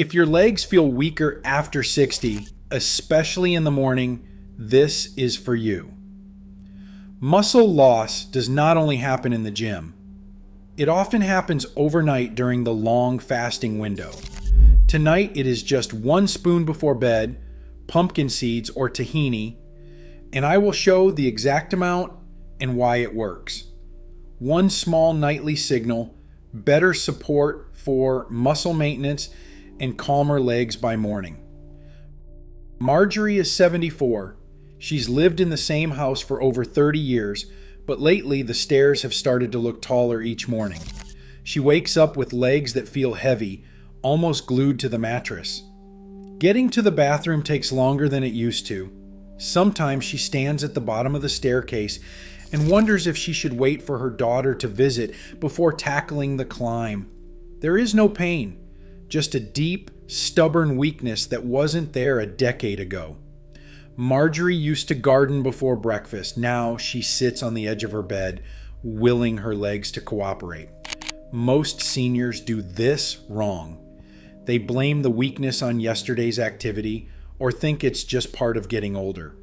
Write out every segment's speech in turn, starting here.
If your legs feel weaker after 60, especially in the morning, this is for you. Muscle loss does not only happen in the gym. It often happens overnight during the long fasting window. Tonight it is just 1 spoon before bed, pumpkin seeds or tahini, and I will show the exact amount and why it works. One small nightly signal, better support for muscle maintenance and calmer legs by morning. Marjorie is 74. She's lived in the same house for over 30 years, but lately the stairs have started to look taller each morning. She wakes up with legs that feel heavy, almost glued to the mattress. Getting to the bathroom takes longer than it used to. Sometimes she stands at the bottom of the staircase and wonders if she should wait for her daughter to visit before tackling the climb. There is no pain, just a deep, stubborn weakness that wasn't there a decade ago. Marjorie used to garden before breakfast. Now she sits on the edge of her bed, willing her legs to cooperate. Most seniors do this wrong. They blame the weakness on yesterday's activity or think it's just part of getting older.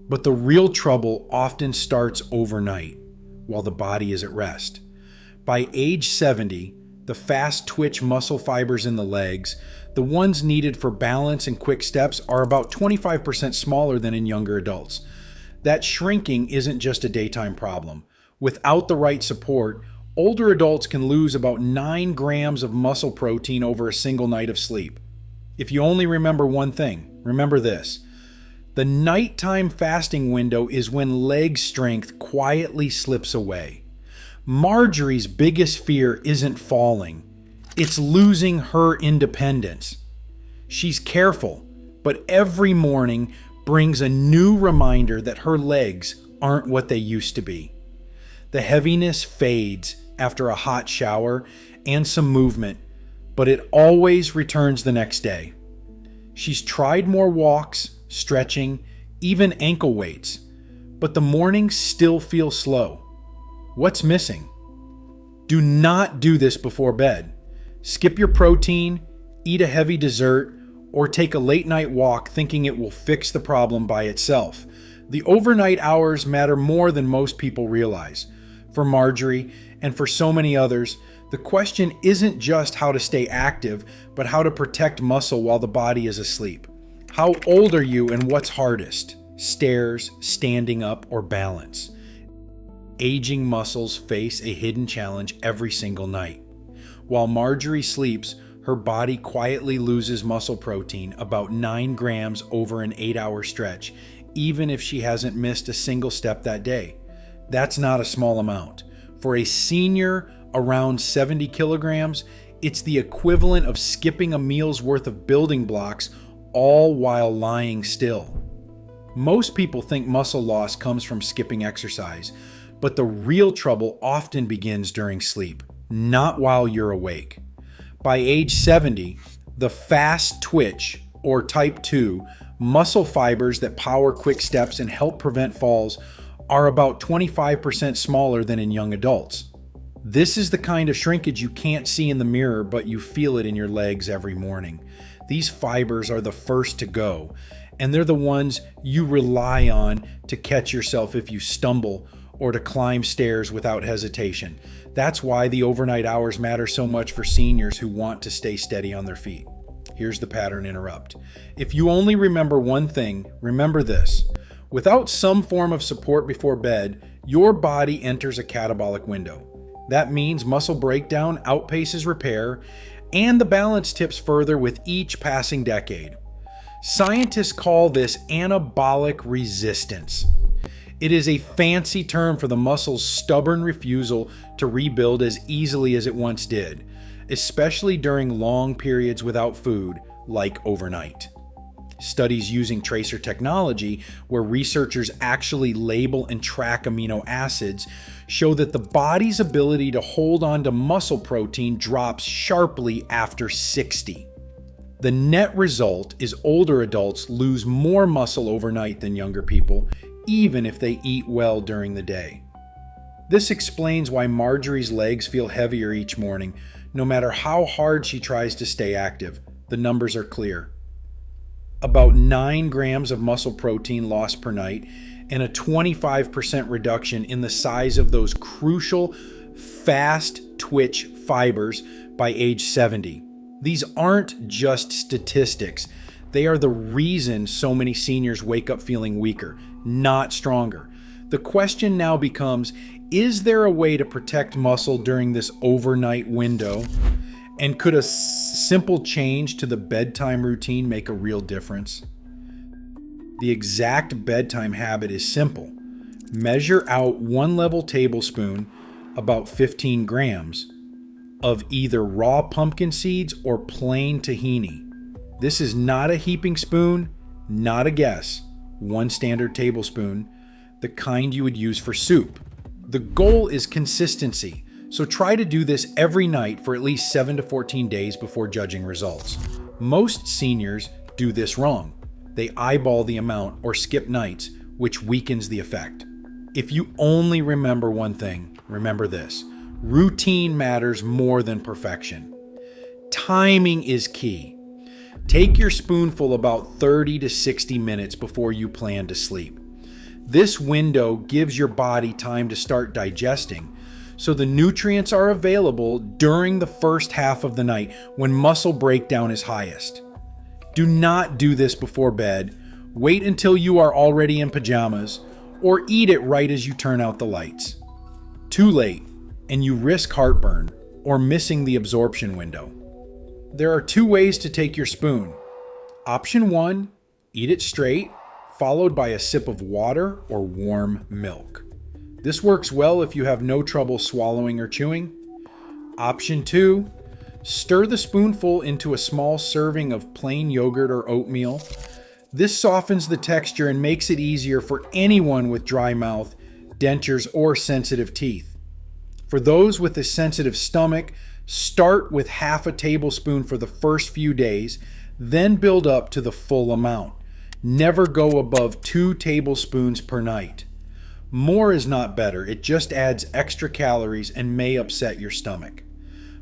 But the real trouble often starts overnight, while the body is at rest. By age 70, the fast twitch muscle fibers in the legs, the ones needed for balance and quick steps, are about 25% smaller than in younger adults. That shrinking isn't just a daytime problem. Without the right support, older adults can lose about 9 grams of muscle protein over a single night of sleep. If you only remember one thing, remember this. The nighttime fasting window is when leg strength quietly slips away. Marjorie's biggest fear isn't falling. It's losing her independence. She's careful, but every morning brings a new reminder that her legs aren't what they used to be. The heaviness fades after a hot shower and some movement, but it always returns the next day. She's tried more walks, stretching, even ankle weights, but the mornings still feel slow. What's missing? Do not do this before bed. Skip your protein, eat a heavy dessert, or take a late night walk thinking it will fix the problem by itself. The overnight hours matter more than most people realize. For Marjorie, and for so many others, the question isn't just how to stay active, but how to protect muscle while the body is asleep. How old are you and what's hardest? Stairs, standing up, or balance? Aging muscles face a hidden challenge every single night. While Marjorie sleeps, her body quietly loses muscle protein, about 9 grams over an 8-hour stretch, even if she hasn't missed a single step that day. That's not a small amount. For a senior around 70 kilograms, it's the equivalent of skipping a meal's worth of building blocks, all while lying still. Most people think muscle loss comes from skipping exercise, but the real trouble often begins during sleep, not while you're awake. By age 70, the fast twitch, or type 2, muscle fibers that power quick steps and help prevent falls are about 25% smaller than in young adults. This is the kind of shrinkage you can't see in the mirror, but you feel it in your legs every morning. These fibers are the first to go, and they're the ones you rely on to catch yourself if you stumble or to climb stairs without hesitation. That's why the overnight hours matter so much for seniors who want to stay steady on their feet. Here's the pattern interrupt. If you only remember one thing, remember this. Without some form of support before bed, your body enters a catabolic window. That means muscle breakdown outpaces repair, and the balance tips further with each passing decade. Scientists call this anabolic resistance. It is a fancy term for the muscle's stubborn refusal to rebuild as easily as it once did, especially during long periods without food, like overnight. Studies using tracer technology, where researchers actually label and track amino acids, show that the body's ability to hold on to muscle protein drops sharply after 60. The net result is older adults lose more muscle overnight than younger people, even if they eat well during the day. This explains why Marjorie's legs feel heavier each morning, no matter how hard she tries to stay active. the numbers are clear. About 9 grams of muscle protein lost per night, and a 25% reduction in the size of those crucial fast twitch fibers by age 70. These aren't just statistics. They are the reason so many seniors wake up feeling weaker, not stronger. The question now becomes, is there a way to protect muscle during this overnight window? And could a simple change to the bedtime routine make a real difference? The exact bedtime habit is simple. Measure out 1 level tablespoon, about 15 grams, of either raw pumpkin seeds or plain tahini. This is not a heaping spoon, not a guess. 1 standard tablespoon, the kind you would use for soup. The goal is consistency, so try to do this every night for at least 7 to 14 days before judging results. Most seniors do this wrong. They eyeball the amount or skip nights, which weakens the effect. If you only remember one thing, remember this: routine matters more than perfection. Timing is key. Take your spoonful about 30 to 60 minutes before you plan to sleep. This window gives your body time to start digesting, so the nutrients are available during the first half of the night when muscle breakdown is highest. Do not do this before bed. Wait until you are already in pajamas, or eat it right as you turn out the lights. Too late, and you risk heartburn or missing the absorption window. There are 2 ways to take your spoon. Option 1, eat it straight, followed by a sip of water or warm milk. This works well if you have no trouble swallowing or chewing. Option 2, stir the spoonful into a small serving of plain yogurt or oatmeal. This softens the texture and makes it easier for anyone with dry mouth, dentures, or sensitive teeth. For those with a sensitive stomach, start with half a tablespoon for the first few days, then build up to the full amount. Never go above 2 tablespoons per night. More is not better. It just adds extra calories and may upset your stomach.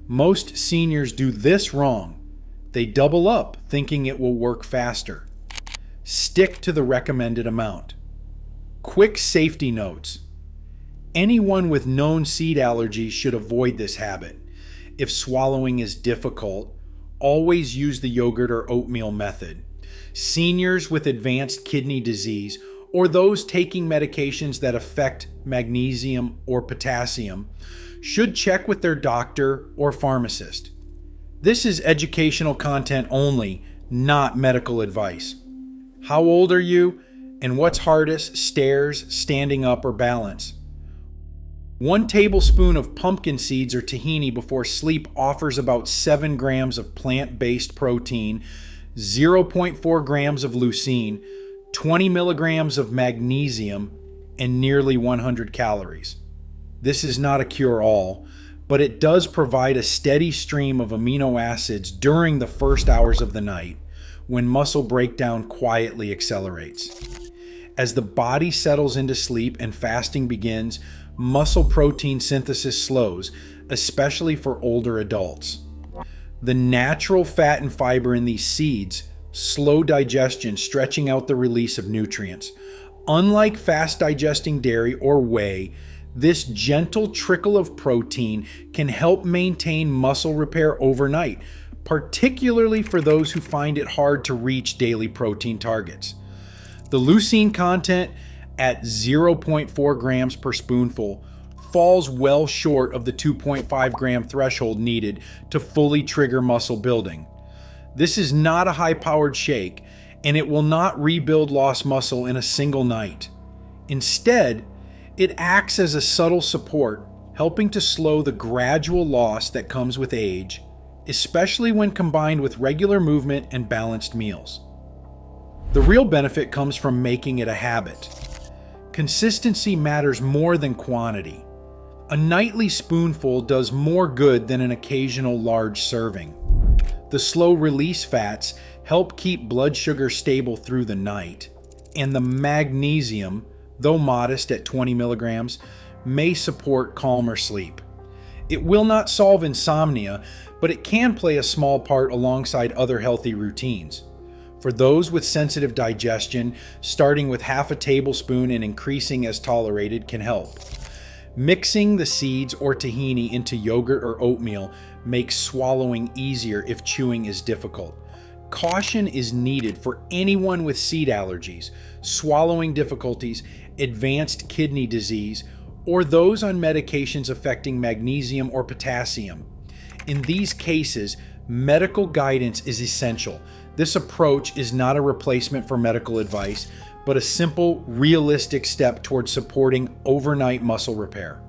Most seniors do this wrong. They double up thinking it will work faster. Stick to the recommended amount. Quick safety notes. Anyone with known seed allergies should avoid this habit. If swallowing is difficult, always use the yogurt or oatmeal method. Seniors with advanced kidney disease or those taking medications that affect magnesium or potassium should check with their doctor or pharmacist. This is educational content only, not medical advice. How old are you, and what's hardest, stairs, standing up, or balance? 1 tablespoon of pumpkin seeds or tahini before sleep offers about 7 grams of plant-based protein, 0.4 grams of leucine, 20 milligrams of magnesium, and nearly 100 calories. This is not a cure-all, but it does provide a steady stream of amino acids during the first hours of the night when muscle breakdown quietly accelerates. As the body settles into sleep and fasting begins, muscle protein synthesis slows, especially for older adults. The natural fat and fiber in these seeds slow digestion, stretching out the release of nutrients. Unlike fast digesting dairy or whey, this gentle trickle of protein can help maintain muscle repair overnight, particularly for those who find it hard to reach daily protein targets. The leucine content at 0.4 grams per spoonful falls well short of the 2.5 gram threshold needed to fully trigger muscle building. This is not a high-powered shake, and it will not rebuild lost muscle in a single night. Instead, it acts as a subtle support, helping to slow the gradual loss that comes with age, especially when combined with regular movement and balanced meals. The real benefit comes from making it a habit. Consistency matters more than quantity. A nightly spoonful does more good than an occasional large serving. The slow release fats help keep blood sugar stable through the night, and the magnesium, though modest at 20 milligrams, may support calmer sleep. It will not solve insomnia, but it can play a small part alongside other healthy routines. For those with sensitive digestion, starting with half a tablespoon and increasing as tolerated can help. Mixing the seeds or tahini into yogurt or oatmeal makes swallowing easier if chewing is difficult. Caution is needed for anyone with seed allergies, swallowing difficulties, advanced kidney disease, or those on medications affecting magnesium or potassium. In these cases, medical guidance is essential. This approach is not a replacement for medical advice, but a simple, realistic step towards supporting overnight muscle repair.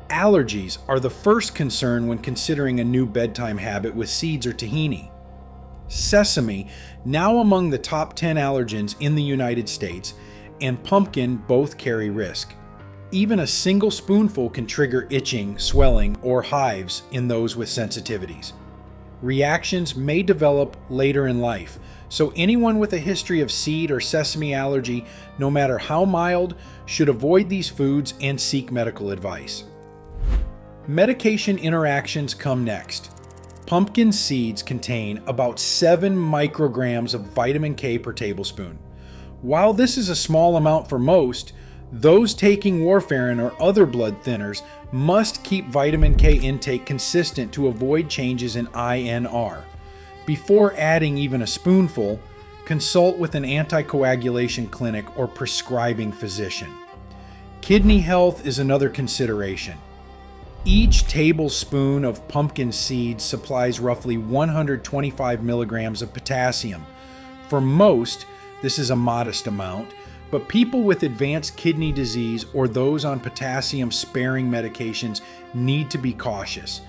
Allergies are the first concern when considering a new bedtime habit with seeds or tahini. Sesame, now among the top 10 allergens in the United States, and pumpkin both carry risk. Even a single spoonful can trigger itching, swelling, or hives in those with sensitivities. Reactions may develop later in life, so anyone with a history of seed or sesame allergy, no matter how mild, should avoid these foods and seek medical advice. Medication interactions come next. Pumpkin seeds contain about 7 micrograms of vitamin K per tablespoon. While this is a small amount for most, those taking warfarin or other blood thinners must keep vitamin K intake consistent to avoid changes in INR. Before adding even a spoonful, consult with an anticoagulation clinic or prescribing physician. Kidney health is another consideration. Each tablespoon of pumpkin seeds supplies roughly 125 milligrams of potassium. For most, this is a modest amount, but people with advanced kidney disease or those on potassium-sparing medications need to be cautious.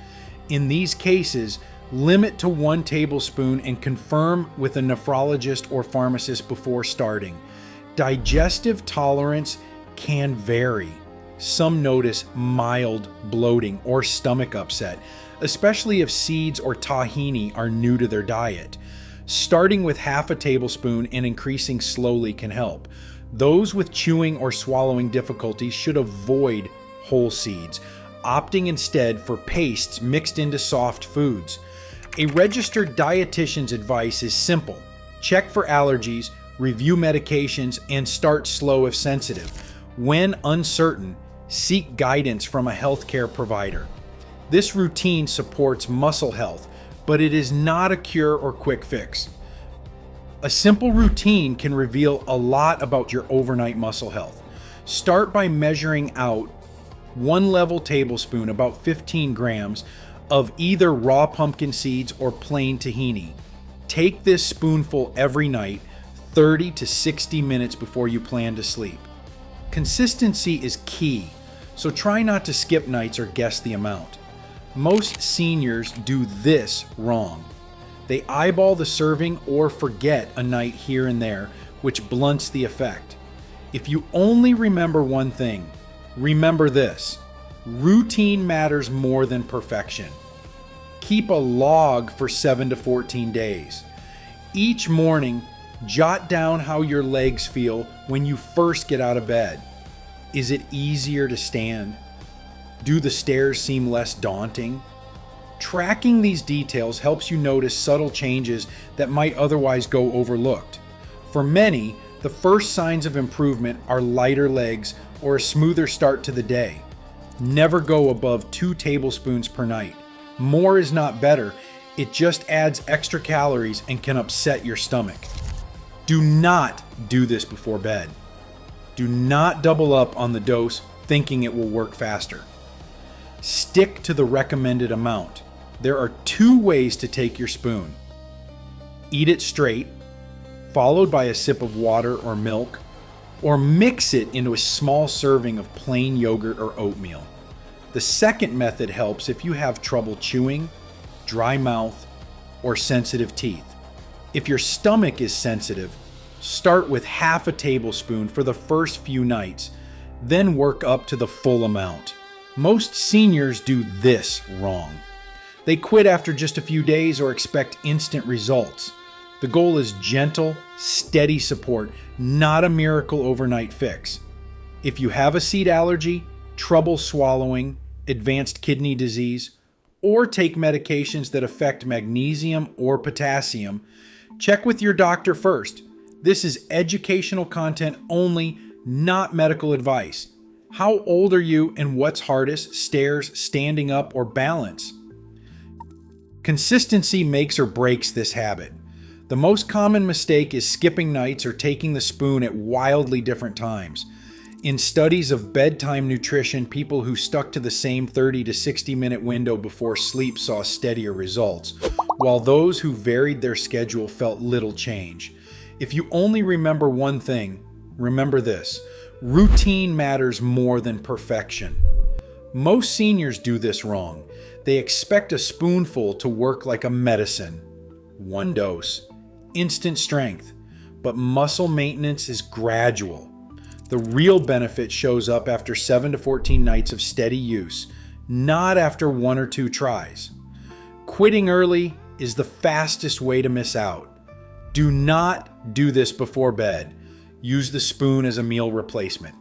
In these cases, limit to 1 tablespoon and confirm with a nephrologist or pharmacist before starting. Digestive tolerance can vary. Some notice mild bloating or stomach upset, especially if seeds or tahini are new to their diet. Starting with half a tablespoon and increasing slowly can help. Those with chewing or swallowing difficulties should avoid whole seeds, opting instead for pastes mixed into soft foods. A registered dietitian's advice is simple. Check for allergies, review medications, and start slow if sensitive. When uncertain, seek guidance from a healthcare provider. This routine supports muscle health, but it is not a cure or quick fix. A simple routine can reveal a lot about your overnight muscle health. Start by measuring out 1 level tablespoon, about 15 grams, of either raw pumpkin seeds or plain tahini. Take this spoonful every night, 30 to 60 minutes before you plan to sleep. Consistency is key, so try not to skip nights or guess the amount. Most seniors do this wrong. They eyeball the serving or forget a night here and there, which blunts the effect. If you only remember one thing, remember this: routine matters more than perfection. Keep a log for 7 to 14 days. Each morning, jot down how your legs feel when you first get out of bed. Is it easier to stand? Do the stairs seem less daunting? Tracking these details helps you notice subtle changes that might otherwise go overlooked. For many, the first signs of improvement are lighter legs or a smoother start to the day. Never go above 2 tablespoons per night. More is not better, it just adds extra calories and can upset your stomach. Do not do this before bed. Do not double up on the dose thinking it will work faster. Stick to the recommended amount. There are 2 ways to take your spoon. Eat it straight, followed by a sip of water or milk, or mix it into a small serving of plain yogurt or oatmeal. The second method helps if you have trouble chewing, dry mouth, or sensitive teeth. If your stomach is sensitive, start with half a tablespoon for the first few nights, then work up to the full amount. Most seniors do this wrong. They quit after just a few days or expect instant results. The goal is gentle, steady support, not a miracle overnight fix. If you have a seed allergy, trouble swallowing, advanced kidney disease, or take medications that affect magnesium or potassium, check with your doctor first. This is educational content only, not medical advice. How old are you and what's hardest? Stairs, standing up, or balance? Consistency makes or breaks this habit. The most common mistake is skipping nights or taking the spoon at wildly different times. In studies of bedtime nutrition, people who stuck to the same 30 to 60 minute window before sleep saw steadier results, while those who varied their schedule felt little change. If you only remember one thing, remember this: routine matters more than perfection. Most seniors do this wrong. They expect a spoonful to work like a medicine. One dose, instant strength, but muscle maintenance is gradual. The real benefit shows up after 7 to 14 nights of steady use, not after 1 or 2 tries. Quitting early is the fastest way to miss out. Do not do this before bed. Use the spoon as a meal replacement.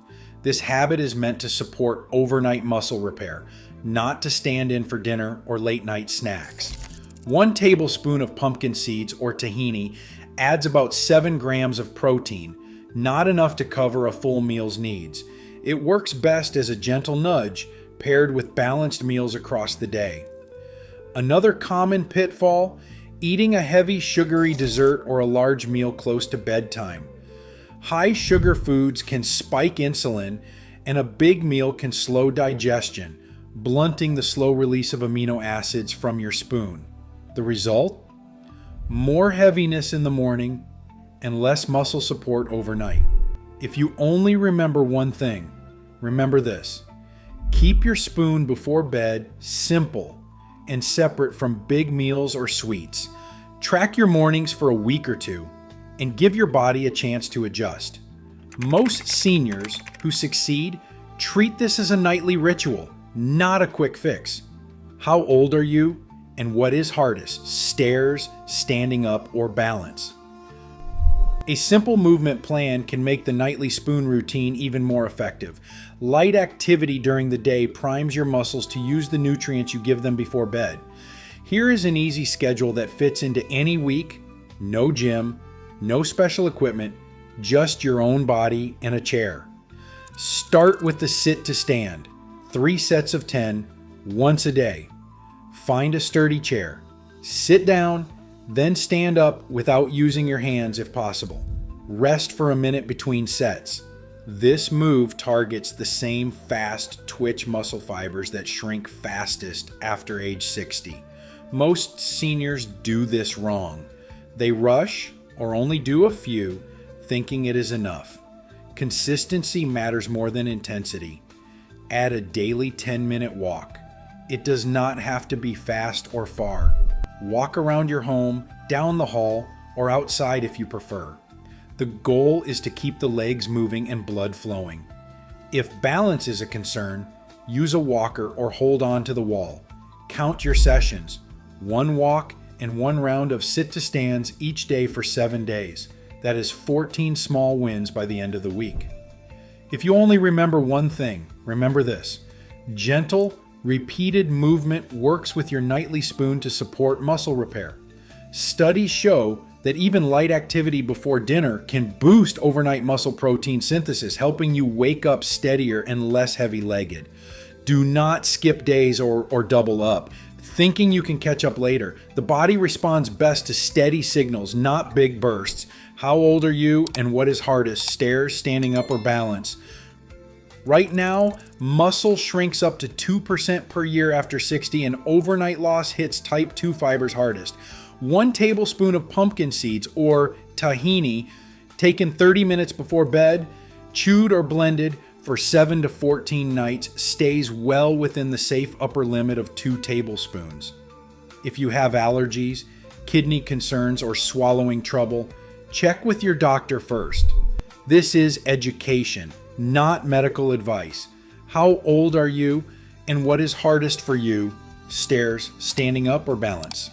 This habit is meant to support overnight muscle repair, not to stand in for dinner or late night snacks. 1 tablespoon of pumpkin seeds or tahini adds about 7 grams of protein, not enough to cover a full meal's needs. It works best as a gentle nudge paired with balanced meals across the day. Another common pitfall: eating a heavy sugary dessert or a large meal close to bedtime. High sugar foods can spike insulin, and a big meal can slow digestion, blunting the slow release of amino acids from your spoon. The result? More heaviness in the morning and less muscle support overnight. If you only remember one thing, remember this: keep your spoon before bed simple and separate from big meals or sweets. Track your mornings for a week or 2 and give your body a chance to adjust. Most seniors who succeed treat this as a nightly ritual, not a quick fix. How old are you and what is hardest? Stairs, standing up, or balance? A simple movement plan can make the nightly spoon routine even more effective. Light activity during the day primes your muscles to use the nutrients you give them before bed. Here is an easy schedule that fits into any week. No gym, no special equipment, just your own body and a chair. Start with the sit to stand, 3 sets of 10, once a day. Find a sturdy chair. Sit down, then stand up without using your hands if possible. Rest for a minute between sets. This move targets the same fast twitch muscle fibers that shrink fastest after age 60. Most seniors do this wrong. They rush or only do a few, thinking it is enough. Consistency matters more than intensity. Add a daily 10-minute walk. It does not have to be fast or far. Walk around your home, down the hall, or outside if you prefer. The goal is to keep the legs moving and blood flowing. If balance is a concern, use a walker or hold on to the wall. Count your sessions: 1 walk and 1 round of sit-to-stands each day for 7 days. That is 14 small wins by the end of the week. If you only remember one thing, remember this: gentle, repeated movement works with your nightly spoon to support muscle repair. Studies show that even light activity before dinner can boost overnight muscle protein synthesis, helping you wake up steadier and less heavy-legged. Do not skip days or double up, thinking you can catch up later. The body responds best to steady signals, not big bursts. How old are you and what is hardest? Stairs, standing up, or balance? Right now, muscle shrinks up to 2% per year after 60, and overnight loss hits type 2 fibers hardest. 1 tablespoon of pumpkin seeds or tahini taken 30 minutes before bed, chewed or blended for 7 to 14 nights, stays well within the safe upper limit of 2 tablespoons. If you have allergies, kidney concerns, or swallowing trouble, check with your doctor first. This is education, not medical advice. How old are you and what is hardest for you? Stairs, standing up, or balance?